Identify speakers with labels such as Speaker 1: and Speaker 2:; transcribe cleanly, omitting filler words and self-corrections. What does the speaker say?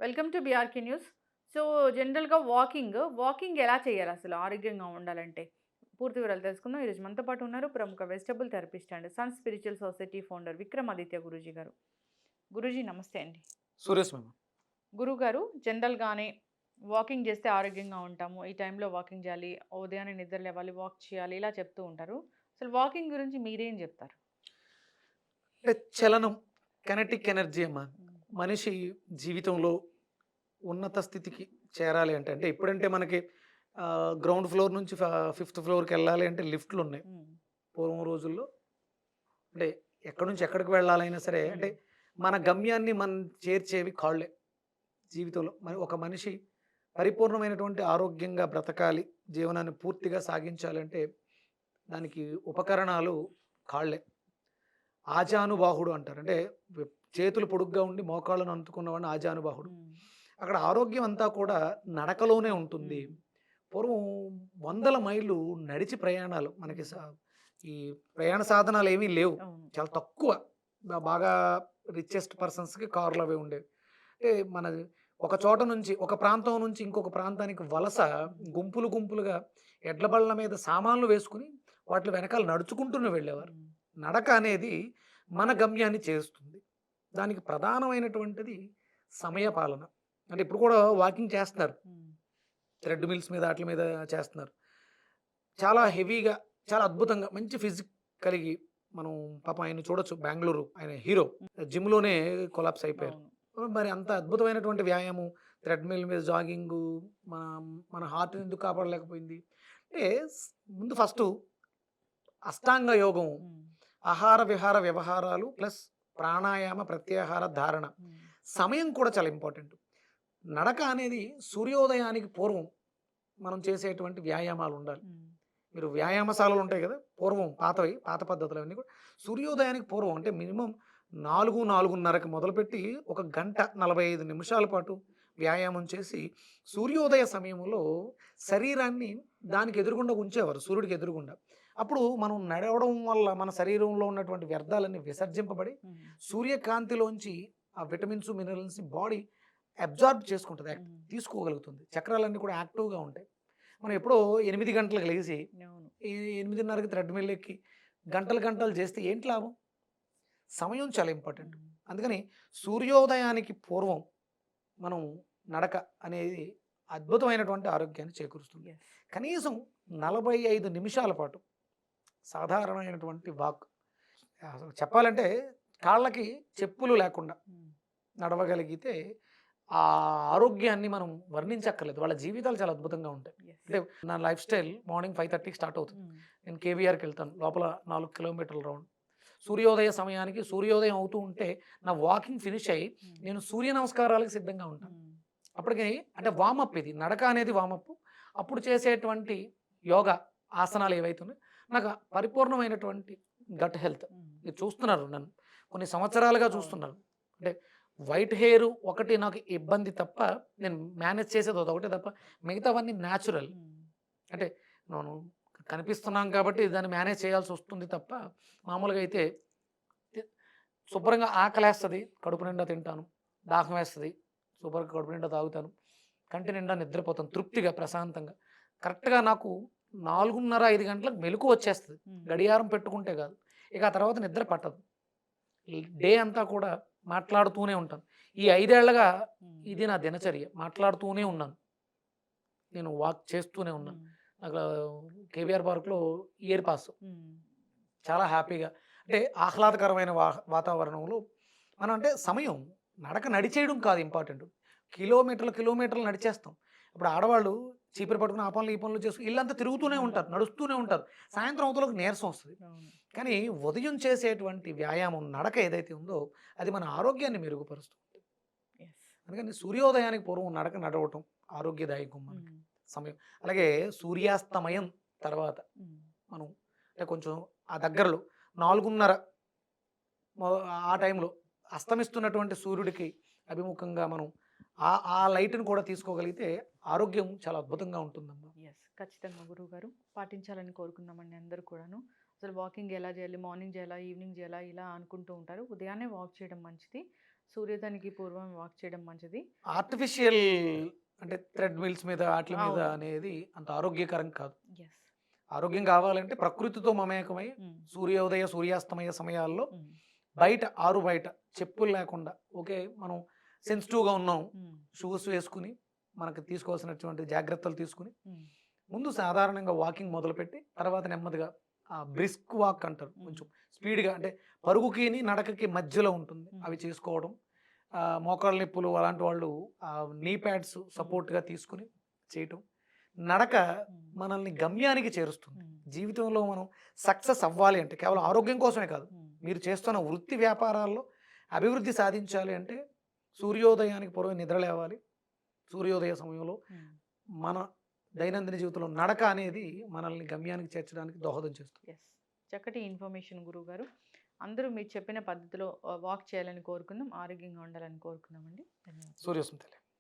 Speaker 1: Welcome to BRK news. So, జనరల్‌గా walking ఎలా చేయాలి అసలు ఆరోగ్యంగా ఉండాలంటే? పూర్తి వివరాలు తెలుసుకుందాం. ఈరోజు మనతో పాటు ఉన్నారు ప్రముఖ vegetable therapist and sun spiritual society founder Vikramaditya Guruji గారు. గురూజీ నమస్తే అండి.
Speaker 2: సురేష్ మేము.
Speaker 1: గురువుగారు జనరల్‌గానే వాకింగ్ చేస్తే ఆరోగ్యంగా ఉంటాము. ఈ టైంలో వాకింగ్ చేయాలి. ఉదయాన్నే నిద్ర లేవాలి, వాక్ చేయాలి ఇలా చెప్తూ ఉంటారు. అసలు వాకింగ్ గురించి మీరేం చెప్తారు?
Speaker 2: అంటే చలనం, కైనెటిక్ ఎనర్జీ అమ్మా.
Speaker 1: హ్మ్.
Speaker 2: మనిషి జీవితంలో ఉన్నత స్థితికి చేరాలి అంటే, అంటే ఇప్పుడంటే మనకి గ్రౌండ్ ఫ్లోర్ నుంచి ఫిఫ్త్ ఫ్లోర్‌కెళ్ళాలి అంటే లిఫ్ట్‌లున్నాయి.
Speaker 1: హ్మ్.
Speaker 2: పూర్వం రోజుల్లో అంటే ఎక్కడి నుంచి ఎక్కడికి వెళ్ళాలైనా సరే అంటే
Speaker 1: హ్మ్.
Speaker 2: మన గమ్యాన్ని మనం చేర్చేవి కాళ్ళే. జీవితంలో మరి ఒక మనిషి పరిపూర్ణమైనటువంటి ఆరోగ్యంగా బ్రతకాలి, జీవనాన్ని పూర్తిగా సాగించాలంటే దానికి ఉపకరణాలు కాళ్ళే. ఆజానుబాహుడు అంటారు. అంటే చేతులు పొడుగ్గా ఉండి మోకాళ్ళను అందుకున్నవాడిని ఆజానుబాహుడు.
Speaker 1: హ్మ్.
Speaker 2: అక్కడ ఆరోగ్యం అంతా కూడా నడకలోనే ఉంటుంది.
Speaker 1: హ్మ్.
Speaker 2: పూర్వం వందల మైళ్ళు నడిచి ప్రయాణాలు. మనకి
Speaker 1: హ్మ్.
Speaker 2: ఈ ప్రయాణ సాధనాలేమీ లేవు.
Speaker 1: అవును.
Speaker 2: చాలా తక్కువ. బాగా రిచెస్ట్ పర్సన్స్‌కి కార్‌లవి ఉండేవి. అంటే మన ఒక చోట నుంచి ఒక ప్రాంతం నుంచి ఇంకొక ప్రాంతానికి వలస
Speaker 1: హ్మ్.
Speaker 2: గుంపులు గుంపులుగా ఎడ్ల బళ్ళ మీద సామాన్లు వేసుకొని వాటి వెనకాల నడుచుకుంటూనే వెళ్ళేవారు.
Speaker 1: హ్మ్.
Speaker 2: నడక అనేది మన గమ్యాన్ని చేరుస్తుంది. దానికి ప్రధానమైనటువంటిది సమయపాలన. అంటే ఇప్పుడు కూడా వాకింగ్ చేస్తున్నారు.
Speaker 1: హ్మ్.
Speaker 2: థ్రెడ్ మిల్స్ మీద ఆటిల మీద చేస్తున్నారు. చాలా హెవీగా, చాలా అద్భుతంగా మంచి ఫిజిక్ కలిగి మనం పాపం ఆయన్ని చూడొచ్చు. బెంగుళూరు ఆయన హీరో. జిమ్‌లోనే కొలాప్స్ అయిపోయారు.
Speaker 1: అవును.
Speaker 2: మరి అంత అద్భుతమైనటువంటి వ్యాయామం, థ్రెడ్‌మిల్ మీద జాగింగు మన మన హార్ట్‌ని ఎందుకు కాపాడలేకపోయింది? అంటే స్ ముందు ఫస్టు అష్టాంగ యోగం,
Speaker 1: హ్మ్.
Speaker 2: ఆహార, విహార, వ్యవహారాలు ప్లస్ ప్రాణాయామ, ప్రత్యాహార, ధారణ.
Speaker 1: హ్మ్.
Speaker 2: సమయం కూడా చాలా ఇంపార్టెంట్. నడక అనేది సూర్యోదయానికి పూర్వం మనం చేసేటువంటి వ్యాయామాలుండాలి.
Speaker 1: హ్మ్.
Speaker 2: మీరు వ్యాయామశాలలుంటాయి గదా! పూర్వం పాతవి, పాత పద్ధతులవన్నీ కూడా సూర్యోదయానికి పూర్వం అంటే మినిమమ్ 4, 4:30కి మొదలుపెట్టి ఒక గంట 45 నిమిషాల పాటు వ్యాయామం చేసి, సూర్యోదయ సమయంలో శరీరాన్ని దానికి ఎదురుగుండా ఉంచేవారు. సూర్యుడికి ఎదురుగుండా. అప్పుడు మనం నడవడం వల్ల మన శరీరంలో ఉన్నటువంటి వ్యర్థాలన్నీ విసర్జింపబడి,
Speaker 1: హ్మ్.
Speaker 2: సూర్యకాంతిలోంచి ఆ విటమిన్స్, మినరల్స్‌ని బాడీ అబ్జార్బ్ చేసుకుంటది.
Speaker 1: హ్మ్.
Speaker 2: తీసుకోగలుగుతుంది. చక్రాలన్నీ కూడా యాక్టివ్‌గా ఉంటాయి. మనం ఎప్పుడో 8 గంటలకు లెగిసి
Speaker 1: అవును.
Speaker 2: ఈ 8:30కి థ్రెడ్‌మిల్ ఎక్కి గంటలు గంటలు చేస్తే ఏంటి లాభం? సమయం చాలా ఇంపార్టెంట్.
Speaker 1: హ్మ్.
Speaker 2: అందుకని సూర్యోదయానికి పూర్వం మనం నడక అనేది అద్భుతమైనటువంటి ఆరోగ్యాన్ని చేకూరుస్తుంది.
Speaker 1: యెస్.
Speaker 2: కనీసం 45 నిమిషాల పాటు సాధారణమైనటువంటి వాక్. అసలు చెప్పాలంటే కాళ్ళకి చెప్పులు లేకుండా
Speaker 1: హ్మ్.
Speaker 2: నడవగలిగితే ఆ ఆరోగ్యాన్ని మనం వర్ణించక్కర్లేదు. వాళ్ళ జీవితాలు చాలా అద్భుతంగా ఉంటాయి.
Speaker 1: యెస్.
Speaker 2: అంటే నా లైఫ్ స్టైల్ మార్నింగ్ 5:30కి స్టార్ట్ అవుతుంది.
Speaker 1: హ్మ్.
Speaker 2: నేను కేవీఆర్‌కెళ్తాను. లోపల 4 కిలోమీటర్ల రౌండ్. సూర్యోదయ సమయానికి సూర్యోదయం అవుతూ ఉంటే నా వాకింగ్ ఫినిష్ అయ్యి
Speaker 1: హ్మ్.
Speaker 2: నేను సూర్య నమస్కారాలకు సిద్ధంగా ఉంటాను.
Speaker 1: హ్మ్.
Speaker 2: అప్పటికి అంటే వార్మప్ ఇది. నడక అనేది వార్మప్. అప్పుడు చేసేటువంటి యోగా ఆసనాలు ఏవైతే ఉన్నాయో నాకు పరిపూర్ణమైనటువంటి గట్ హెల్త్.
Speaker 1: హ్మ్.
Speaker 2: మీరు చూస్తున్నారు నన్ను. కొన్ని సంవత్సరాలుగా
Speaker 1: అవును.
Speaker 2: చూస్తున్నారు. అంటే వైట్ హెయిర్ ఒకటి నాకు ఇబ్బంది తప్ప నేను మేనేజ్ చేసేది అదొకటే తప్ప మిగతావన్నీ న్యాచురల్.
Speaker 1: హ్మ్.
Speaker 2: అంటే నేను కనిపిస్తున్నాం కాబట్టి దాన్ని మేనేజ్ చేయాల్సొస్తుంది తప్ప మామూలుగా అయితే తి శుభ్రంగా ఆకలేస్తది. కడుపు నిండా తింటాను. దాహం వేస్తది. శుభ్రంగా కడుపు నిండా తాగుతాను. కంటి నిండా నిద్రపోతాను తృప్తిగా, ప్రశాంతంగా. కరెక్ట్‌గా నాకు 4:30, 5 గంటలకు మెలుకువ వచ్చేస్తది.
Speaker 1: హ్మ్.
Speaker 2: గడియారం పెట్టుకుంటే కాదు. ఇక ఆ తర్వాత నిద్ర పట్టదు. ఈ డే అంతా కూడా మాట్లాడుతూనే ఉంటాను. ఈ 5 ఏళ్లగా
Speaker 1: హ్మ్.
Speaker 2: ఇది నా దినచర్య. మాట్లాడుతూనే ఉన్నాను. నేను వాక్ చేస్తూనే ఉన్నాను.
Speaker 1: హ్మ్.
Speaker 2: నాకు కేబీఆర్ పార్క్‌లో ఇయర్ పాస్.
Speaker 1: హ్మ్.
Speaker 2: చాలా హ్యాపీగా అంటే ఆహ్లాదకరమైన వాతావరణంలో మనం అంటే సమయం నడక నడిచేయడం కాదు ఇంపార్టెంట్. కిలోమీటర్లు నడిచేస్తాం. ఇప్పుడు ఆడవాళ్ళు చీపురు పట్టుకొని ఆ పనులు, ఈ పనులు చేసుకొని ఇల్లంతా తిరుగుతూనే
Speaker 1: హ్మ్.
Speaker 2: ఉంటారు. నడుస్తూనే ఉంటారు. సాయంత్రం అవతలకు నీరసం వస్తది.
Speaker 1: అవును.
Speaker 2: కానీ ఉదయం చేసేటువంటి వ్యాయామం నడక ఏదైతే ఉందో అది మన ఆరోగ్యాన్ని మెరుగుపరుస్తుంది.
Speaker 1: యెస్.
Speaker 2: అందుకని సూర్యోదయానికి పూర్వం నడక నడవటం ఆరోగ్యదాయకం మనకి
Speaker 1: హ్మ్.
Speaker 2: సమయం. అలాగే సూర్యాస్తమయం తర్వాత
Speaker 1: హ్మ్.
Speaker 2: మనం అంటే కొంచెం ఆ దగ్గరలో 4:30 మొ ఆ టైంలో అస్తమిస్తున్నటువంటి సూర్యుడికి అభిముఖంగా మనం ఆ లైట్‌ని కూడా తీసుకోగలిగితే ఆరోగ్యం చాలా అద్భుతంగా ఉంటుందమ్మా.
Speaker 1: యెస్. ఖచ్చితంగా గురువుగారు. పాటించాలని కోరుకుందామండి అందరూ కూడాను. అసలు వాకింగ్ ఎలా చేయాలి? మార్నింగ్ చేయాలా? ఈవినింగ్ చేయాలా? ఇలా అనుకుంటూ ఉంటారు. ఉదయాన్నే వాక్ చేయడం మంచిది. సూర్యోదయానికి పూర్వం వాక్ చేయడం మంచిది.
Speaker 2: ఆర్టిఫిషియల్ అంటే థ్రెడ్ మిల్స్ మీద ఆటిల మీద
Speaker 1: అవును.
Speaker 2: అనేది అంత ఆరోగ్యకరం కాదు.
Speaker 1: యెస్.
Speaker 2: ఆరోగ్యం కావాలంటే ప్రకృతితో మమేకమై
Speaker 1: హ్మ్.
Speaker 2: సూర్యోదయ, సూర్యాస్తమయ సమయాల్లో
Speaker 1: హ్మ్.
Speaker 2: బయట ఆరు బయట చెప్పులు లేకుండా ఓకే. మనం సెన్సిటివ్‌గా ఉన్నాం.
Speaker 1: హ్మ్.
Speaker 2: షూస్ వేసుకొని మనకు తీసుకోవాల్సినటువంటి జాగ్రత్తలు తీసుకొని
Speaker 1: హ్మ్.
Speaker 2: ముందు సాధారణంగా వాకింగ్ మొదలుపెట్టి తర్వాత నెమ్మదిగా బ్రిస్క్ వాక్ అంటారు. కొంచెం స్పీడ్‌గా అంటే పరుగుకిని, నడకకి మధ్యలో ఉంటుంది. అవి చేసుకోవడం. మోకాళ్ళ నొప్పులు అలాంటి వాళ్ళు నీ ప్యాడ్స్ సపోర్ట్‌గా తీసుకొని చేయటం. నడక మనల్ని గమ్యానికి చేరుస్తుంది. జీవితంలో మనం సక్సెస్ అవ్వాలి అంటే కేవలం ఆరోగ్యం కోసమే కాదు. మీరు చేస్తున్న వృత్తి వ్యాపారాల్లో అభివృద్ధి సాధించాలి అంటే సూర్యోదయానికి పూర్వం నిద్ర లేవాలి. సూర్యోదయ సమయంలో మన దైనందిన జీవితంలో నడక అనేది మనల్ని గమ్యానికి చేర్చడానికి దోహదం చేస్తుంది.
Speaker 1: యెస్. చక్కటి ఇన్ఫర్మేషన్ గురువుగారు. అందరూ మీరు చెప్పిన పద్ధతిలో వాక్ చేయాలని కోరుకుందాం. ఆరోగ్యంగా ఉండాలని కోరుకుందామండి. ధన్యవాదాలు.
Speaker 2: సూర్యోస్మితలే.